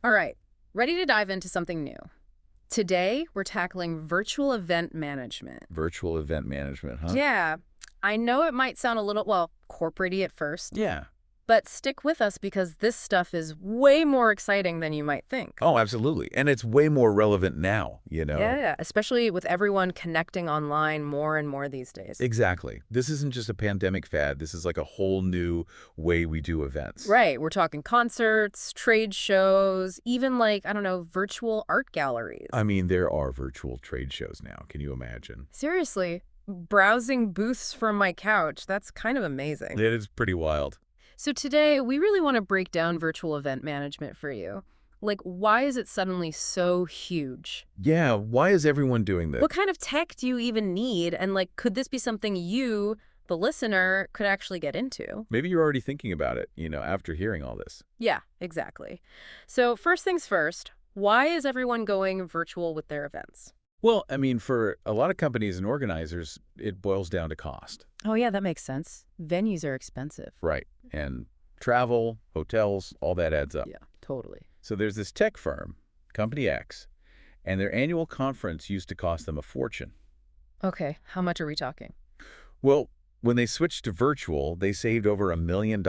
All right, ready to dive into something new. Today, we're tackling virtual event management. Virtual event management, huh? Yeah, I know it might sound a little, well, corporate-y at first, Yeah. but stick with us because this stuff is way more exciting than you might think. Oh, absolutely. And it's way more relevant now, you know? Yeah, especially with everyone connecting online more and more these days. Exactly. This isn't just a pandemic fad. This is like a whole new way we do events. Right, we're talking concerts, trade shows, even like, I don't know, virtual art galleries. I mean, there are virtual trade shows now. Can you imagine? Seriously, browsing booths from my couch, that's kind of amazing. It is pretty wild. So today, we really want to break down virtual event management for you. Like, why is it suddenly so huge? Yeah, why is everyone doing this? What kind of tech do you even need? And, like, could this be something you, the listener, could actually get into? Maybe you're already thinking about it, after hearing all this. Yeah, exactly. So, first things first, why is everyone going virtual with their events? Well, I mean, for a lot of companies and organizers, it boils down to cost. Oh, yeah, that makes sense. Venues are expensive. Right. And travel, hotels, all that adds up. Yeah, totally. So there's this tech firm, Company X, and their annual conference used to cost them a fortune. Okay, how much are we talking? Well, when they switched to virtual, they saved over $1 million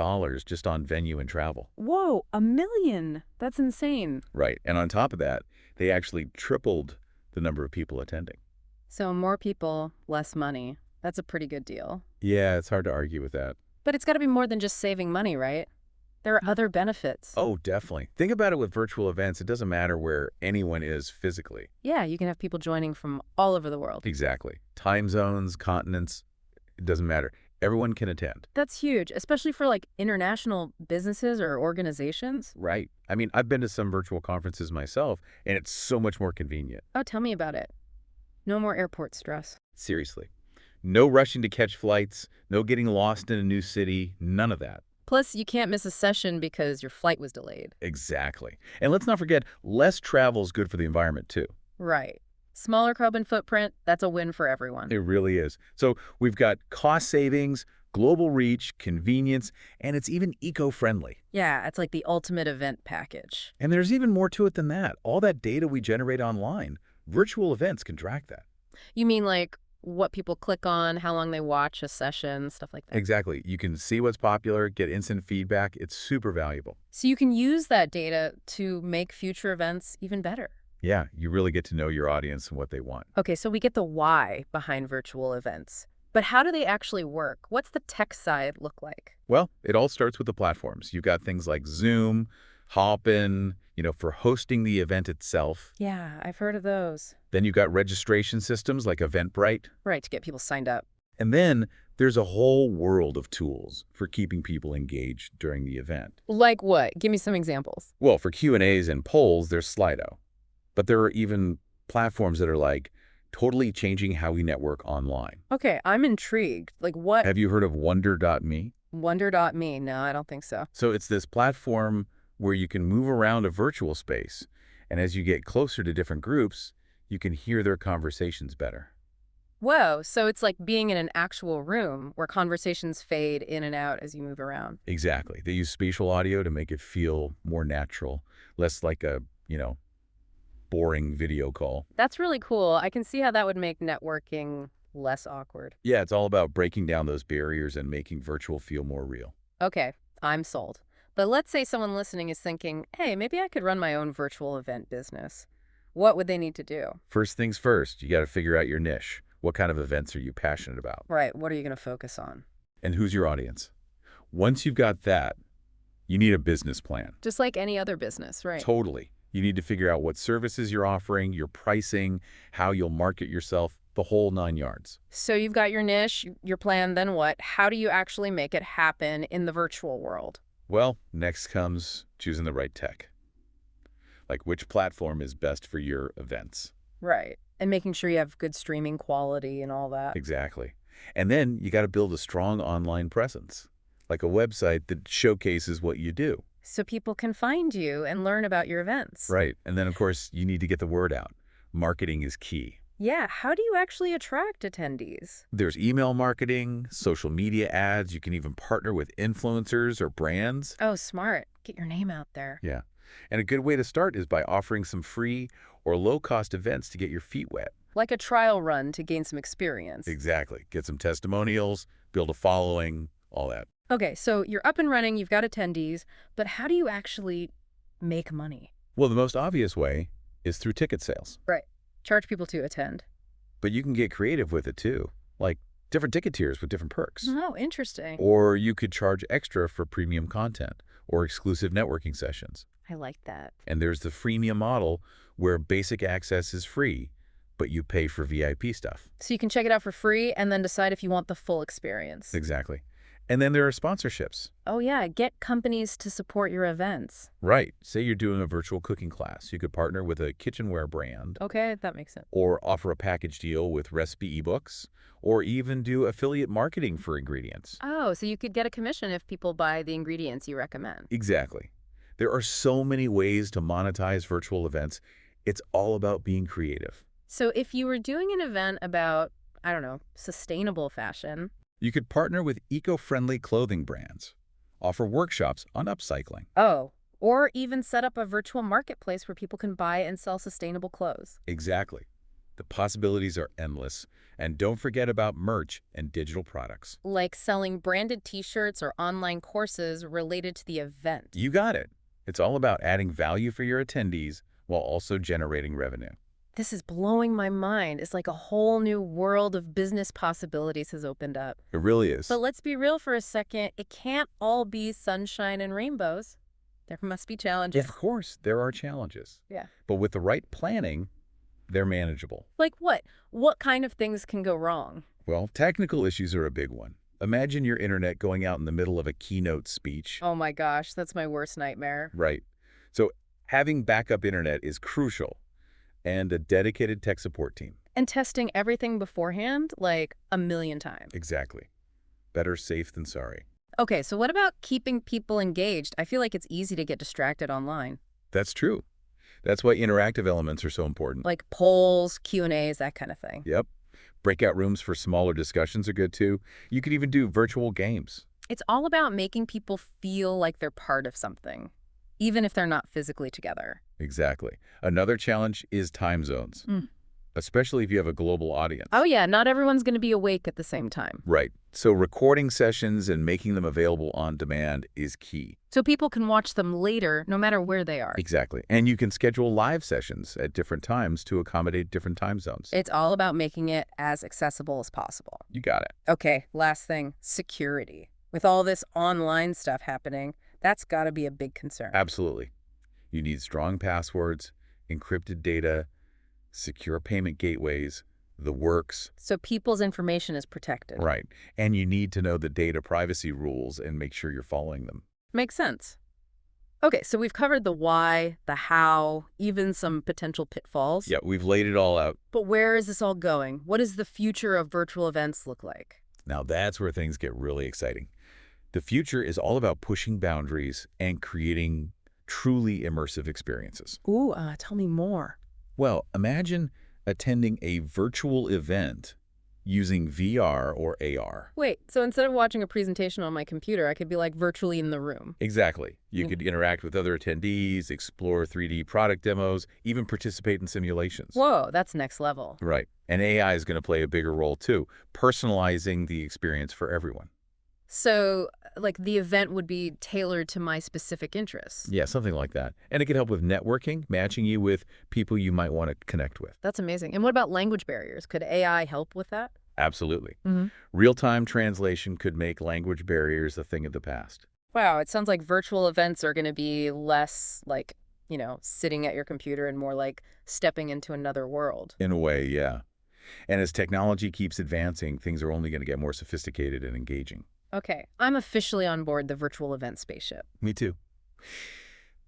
just on venue and travel. Whoa, 1 million! That's insane. Right. And on top of that, they actually tripled the number of people attending. So more people, less money. That's a pretty good deal. Yeah, it's hard to argue with that. But it's got to be more than just saving money, right? There are other benefits. Oh, definitely. Think about it with virtual events. It doesn't matter where anyone is physically. Yeah, you can have people joining from all over the world. Exactly. Time zones, continents, it doesn't matter. Everyone can attend. That's huge, especially for like international businesses or organizations. Right. I mean, I've been to some virtual conferences myself, and it's so much more convenient. Oh, tell me about it. No more airport stress. Seriously. No rushing to catch flights, no getting lost in a new city, none of that. Plus, you can't miss a session because your flight was delayed. Exactly. And let's not forget, less travel is good for the environment, too. Right. Smaller carbon footprint, that's a win for everyone. It really is. So we've got cost savings, global reach, convenience, and it's even eco-friendly. Yeah, it's like the ultimate event package. And there's even more to it than that. All that data we generate online, virtual events can track that. You mean like what people click on, how long they watch a session, stuff like that? Exactly. You can see what's popular, get instant feedback. It's super valuable. So you can use that data to make future events even better. Yeah, you really get to know your audience and what they want. Okay, so we get the why behind virtual events. But how do they actually work? What's the tech side look like? Well, it all starts with the platforms. You've got things like Zoom, Hopin, for hosting the event itself. Yeah, I've heard of those. Then you've got registration systems like Eventbrite. Right, to get people signed up. And then there's a whole world of tools for keeping people engaged during the event. Like what? Give me some examples. Well, for Q&As and polls, there's Slido. But there are even platforms that are like totally changing how we network online. Okay, I'm intrigued. Like what? Have you heard of Wonder.me? Wonder.me? No, I don't think so. So it's this platform where you can move around a virtual space. And as you get closer to different groups, you can hear their conversations better. Whoa, so it's like being in an actual room where conversations fade in and out as you move around. Exactly. They use spatial audio to make it feel more natural, less like a, boring video call. That's really cool. I can see how that would make networking less awkward. Yeah, it's all about breaking down those barriers and making virtual feel more real. Okay, I'm sold. But let's say someone listening is thinking, hey, maybe I could run my own virtual event business. What would they need to do? First things first, you got to figure out your niche. What kind of events are you passionate about? Right, what are you going to focus on? And who's your audience? Once you've got that, you need a business plan. Just like any other business, right? Totally. You need to figure out what services you're offering, your pricing, how you'll market yourself, the whole 9 yards. So you've got your niche, your plan, then what? How do you actually make it happen in the virtual world? Well, next comes choosing the right tech. Like which platform is best for your events. Right, and making sure you have good streaming quality and all that. Exactly. And then you got to build a strong online presence, like a website that showcases what you do. So people can find you and learn about your events. Right. And then, of course, you need to get the word out. Marketing is key. Yeah, how do you actually attract attendees? There's email marketing, social media ads. You can even partner with influencers or brands. Oh, smart. Get your name out there. Yeah. And a good way to start is by offering some free or low-cost events to get your feet wet. Like a trial run to gain some experience. Exactly. Get some testimonials, build a following, all that. Okay, so you're up and running, you've got attendees, but how do you actually make money? Well, the most obvious way is through ticket sales. Right. Charge people to attend. But you can get creative with it too, like different ticket tiers with different perks. Oh, interesting. Or you could charge extra for premium content or exclusive networking sessions. I like that. And there's the freemium model where basic access is free, but you pay for VIP stuff. So you can check it out for free and then decide if you want the full experience. Exactly. And then there are sponsorships. Oh yeah, get companies to support your events. Right. Say you're doing a virtual cooking class. You could partner with a kitchenware brand Okay, that makes sense. or offer a package deal with recipe ebooks or even do affiliate marketing for ingredients. Oh, so you could get a commission if people buy the ingredients you recommend. Exactly. There are so many ways to monetize virtual events. It's all about being creative. So if you were doing an event about, I don't know, sustainable fashion. You could partner with eco-friendly clothing brands, offer workshops on upcycling. Oh, or even set up a virtual marketplace where people can buy and sell sustainable clothes. Exactly. The possibilities are endless. And don't forget about merch and digital products. Like selling branded t-shirts or online courses related to the event. You got it. It's all about adding value for your attendees while also generating revenue. This is blowing my mind. It's like a whole new world of business possibilities has opened up. It really is. But let's be real for a second. It can't all be sunshine and rainbows. There must be challenges. Of course, there are challenges. Yeah. But with the right planning, they're manageable. Like what? What kind of things can go wrong? Well, technical issues are a big one. Imagine your internet going out in the middle of a keynote speech. Oh my gosh, that's my worst nightmare. Right. So having backup internet is crucial, and a dedicated tech support team. And testing everything beforehand, like a million times. Exactly. Better safe than sorry. Okay, so what about keeping people engaged? I feel like it's easy to get distracted online. That's true. That's why interactive elements are so important. Like polls, Q&As, that kind of thing. Yep. Breakout rooms for smaller discussions are good too. You could even do virtual games. It's all about making people feel like they're part of something, even if they're not physically together. Exactly. Another challenge is time zones, especially if you have a global audience. Oh yeah, not everyone's going to be awake at the same time. Right. So recording sessions and making them available on demand is key. So people can watch them later, no matter where they are. Exactly. And you can schedule live sessions at different times to accommodate different time zones. It's all about making it as accessible as possible. You got it. Okay, last thing, security. With all this online stuff happening, that's got to be a big concern. Absolutely. You need strong passwords, encrypted data, secure payment gateways, the works. So people's information is protected. Right. And you need to know the data privacy rules and make sure you're following them. Makes sense. Okay, so we've covered the why, the how, even some potential pitfalls. Yeah, we've laid it all out. But where is this all going? What does the future of virtual events look like? Now that's where things get really exciting. The future is all about pushing boundaries and creating truly immersive experiences. Ooh, tell me more. Well, imagine attending a virtual event using VR or AR. Wait, so instead of watching a presentation on my computer, I could be like virtually in the room. Exactly. You could interact with other attendees, explore 3D product demos, even participate in simulations. Whoa, that's next level. Right. And AI is going to play a bigger role too, personalizing the experience for everyone. So, like, the event would be tailored to my specific interests. Yeah, something like that. And it could help with networking, matching you with people you might want to connect with. That's amazing. And what about language barriers? Could AI help with that? Absolutely. Real-time translation could make language barriers a thing of the past. Wow, it sounds like virtual events are going to be less like, sitting at your computer and more like stepping into another world. In a way, yeah. And as technology keeps advancing, things are only going to get more sophisticated and engaging. Okay, I'm officially on board the virtual event spaceship. Me too.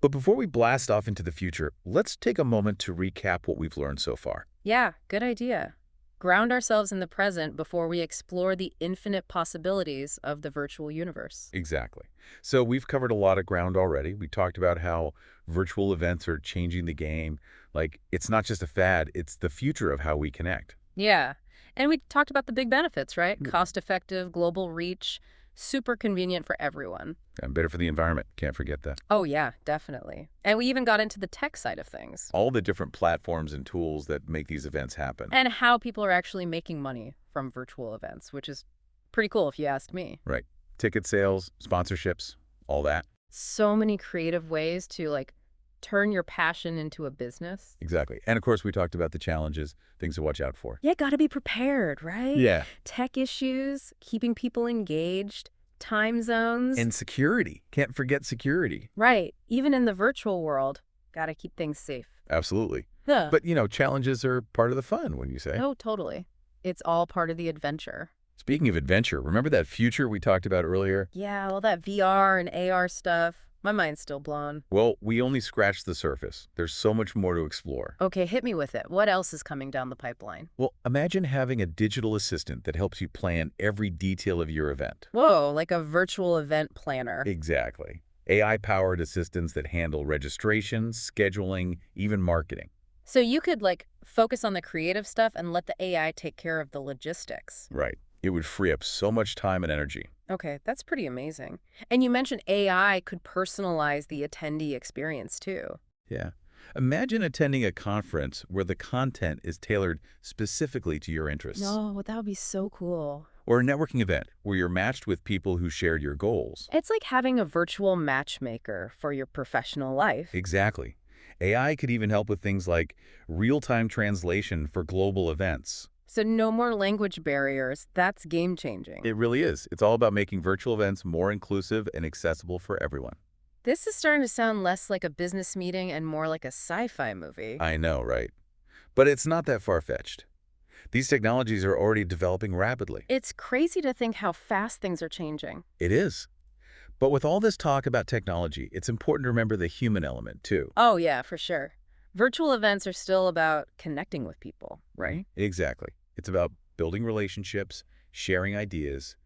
But before we blast off into the future, let's take a moment to recap what we've learned so far. Yeah, good idea. Ground ourselves in the present before we explore the infinite possibilities of the virtual universe. Exactly. So we've covered a lot of ground already. We talked about how virtual events are changing the game. Like, it's not just a fad, it's the future of how we connect. Yeah, and we talked about the big benefits, right? Cost-effective, global reach, Super convenient for everyone. And better for the environment. Can't forget that. Oh, yeah, definitely. And we even got into the tech side of things All the different platforms and tools that make these events happen. and how people are actually making money from virtual events, which is pretty cool if you ask me. Right. Ticket sales, sponsorships, all that. So many creative ways to like turn your passion into a business. Exactly. And of course, we talked about the challenges, things to watch out for. Yeah, got to be prepared, right? Yeah. Tech issues, keeping people engaged, time zones. And security. Can't forget security. Right. Even in the virtual world, got to keep things safe. Absolutely. Yeah. But, challenges are part of the fun, when you say. Oh, totally. It's all part of the adventure. Speaking of adventure, remember that future we talked about earlier? Yeah, all that VR and AR stuff. My mind's still blown. Well, we only scratched the surface. There's so much more to explore. Okay, hit me with it. What else is coming down the pipeline? Well, imagine having a digital assistant that helps you plan every detail of your event. Whoa, like a virtual event planner. Exactly. AI-powered assistants that handle registration, scheduling, even marketing. So you could like focus on the creative stuff and let the AI take care of the logistics. Right. It would free up so much time and energy. Okay, that's pretty amazing. And you mentioned AI could personalize the attendee experience too. Yeah. Imagine attending a conference where the content is tailored specifically to your interests. No, that would be so cool. Or a networking event where you're matched with people who share your goals. It's like having a virtual matchmaker for your professional life. Exactly. AI could even help with things like real-time translation for global events. So no more language barriers. That's game-changing. It really is. It's all about making virtual events more inclusive and accessible for everyone. This is starting to sound less like a business meeting and more like a sci-fi movie. I know, right? But it's not that far-fetched. These technologies are already developing rapidly. It's crazy to think how fast things are changing. It is. But with all this talk about technology, it's important to remember the human element, too. Oh, yeah, for sure. Virtual events are still about connecting with people, right? Exactly. It's about building relationships, sharing ideas,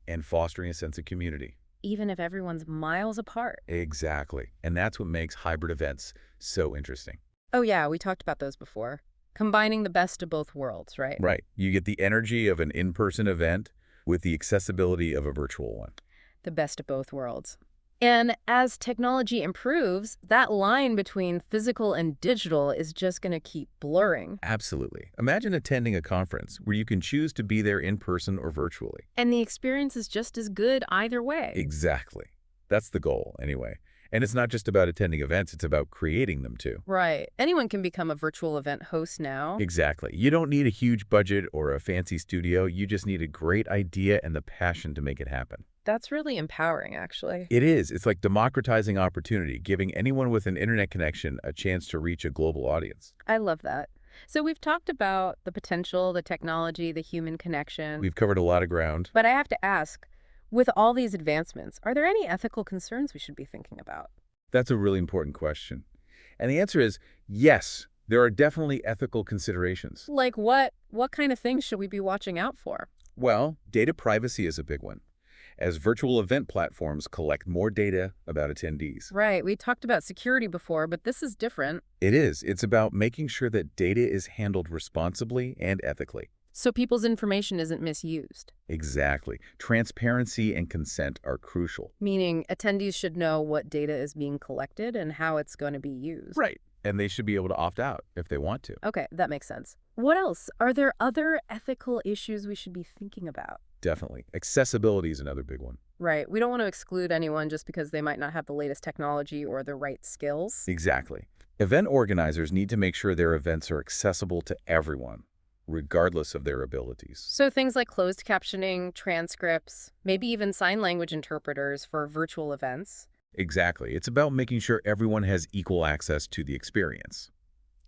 and fostering a sense of community. Even if everyone's miles apart. Exactly. And that's what makes hybrid events so interesting. Oh, yeah, we talked about those before. Combining the best of both worlds, right? Right. You get the energy of an in-person event with the accessibility of a virtual one. The best of both worlds. And as technology improves, that line between physical and digital is just going to keep blurring. Absolutely. Imagine attending a conference where you can choose to be there in person or virtually. And the experience is just as good either way. Exactly. That's the goal, anyway. And it's not just about attending events, it's about creating them, too. Right. Anyone can become a virtual event host now. Exactly. You don't need a huge budget or a fancy studio. You just need a great idea and the passion to make it happen. That's really empowering, actually. It is. It's like democratizing opportunity, giving anyone with an internet connection a chance to reach a global audience. I love that. So we've talked about the potential, the technology, the human connection. We've covered a lot of ground. But I have to ask, with all these advancements, are there any ethical concerns we should be thinking about? That's a really important question. And the answer is yes, there are definitely ethical considerations. Like what? What kind of things should we be watching out for? Well, data privacy is a big one, as virtual event platforms collect more data about attendees. Right. We talked about security before, but this is different. It is. It's about making sure that data is handled responsibly and ethically. So people's information isn't misused. Exactly. Transparency and consent are crucial. Meaning attendees should know what data is being collected and how it's going to be used. Right. And they should be able to opt out if they want to. Okay, that makes sense. What else? Are there other ethical issues we should be thinking about? Definitely. Accessibility is another big one. Right. We don't want to exclude anyone just because they might not have the latest technology or the right skills. Exactly. Event organizers need to make sure their events are accessible to everyone, regardless of their abilities. So things like closed captioning, transcripts, maybe even sign language interpreters for virtual events. Exactly. It's about making sure everyone has equal access to the experience.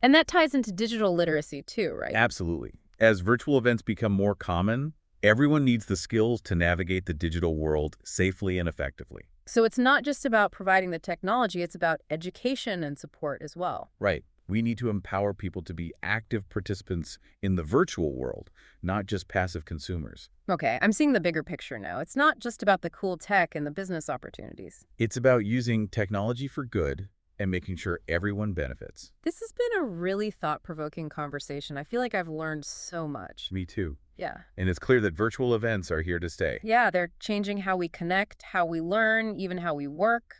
And that ties into digital literacy too, right? Absolutely. As virtual events become more common, everyone needs the skills to navigate the digital world safely and effectively. So it's not just about providing the technology, it's about education and support as well. Right. We need to empower people to be active participants in the virtual world, not just passive consumers. Okay, I'm seeing the bigger picture now. It's not just about the cool tech and the business opportunities. It's about using technology for good and making sure everyone benefits. This has been a really thought-provoking conversation. I feel like I've learned so much. Me too. Yeah. And it's clear that virtual events are here to stay. Yeah, they're changing how we connect, how we learn, even how we work.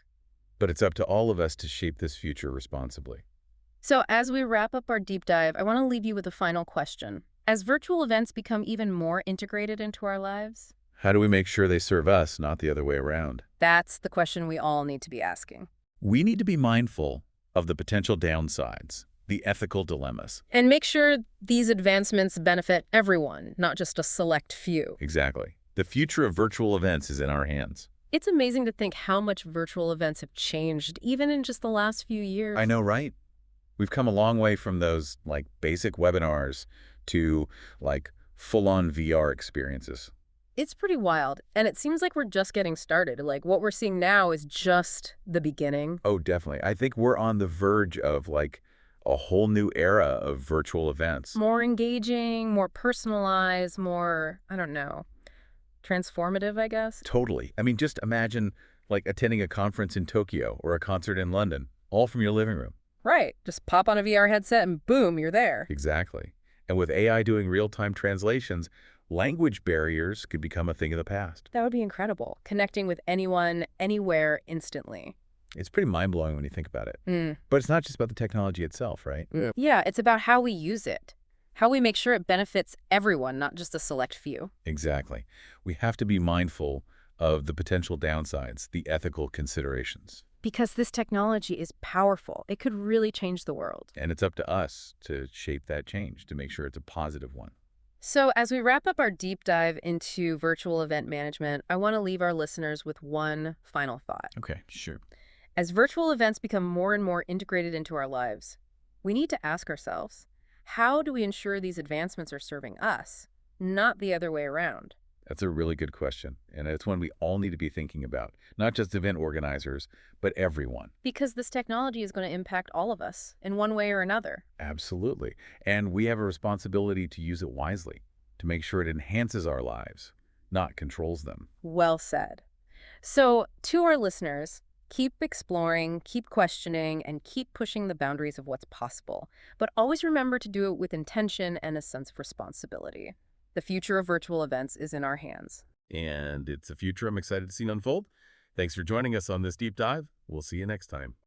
But it's up to all of us to shape this future responsibly. So as we wrap up our deep dive, I want to leave you with a final question. As virtual events become even more integrated into our lives, How do we make sure they serve us, not the other way around? that's the question we all need to be asking. We need to be mindful of the potential downsides, the ethical dilemmas. And make sure these advancements benefit everyone, not just a select few. Exactly. The future of virtual events is in our hands. It's amazing to think how much virtual events have changed, even in just the last few years. I know, right? We've come a long way from those, basic webinars to, full-on VR experiences. It's pretty wild, and it seems like we're just getting started. Like, what we're seeing now is just the beginning. Oh, definitely. I think we're on the verge of, a whole new era of virtual events. More engaging, more personalized, more, I don't know, transformative, I guess. Totally. I mean, just imagine, attending a conference in Tokyo or a concert in London, all from your living room. Right. Just pop on a VR headset and boom, you're there. Exactly. And with AI doing real-time translations, language barriers could become a thing of the past. That would be incredible. Connecting with anyone, anywhere, instantly. It's pretty mind-blowing when you think about it. Mm. But it's not just about the technology itself, right? Yeah, it's about how we use it, how we make sure it benefits everyone, not just a select few. Exactly. We have to be mindful of the potential downsides, the ethical considerations. Because this technology is powerful. It could really change the world. And it's up to us to shape that change, to make sure it's a positive one. So as we wrap up our deep dive into virtual event management, I want to leave our listeners with one final thought. Okay, sure. As virtual events become more and more integrated into our lives, we need to ask ourselves, how do we ensure these advancements are serving us, not the other way around? That's a really good question, and it's one we all need to be thinking about, not just event organizers, but everyone. Because this technology is going to impact all of us in one way or another. Absolutely. And we have a responsibility to use it wisely, to make sure it enhances our lives, not controls them. Well said. So to our listeners, keep exploring, keep questioning, and keep pushing the boundaries of what's possible. But always remember to do it with intention and a sense of responsibility. The future of virtual events is in our hands. And it's a future I'm excited to see unfold. Thanks for joining us on this deep dive. We'll see you next time.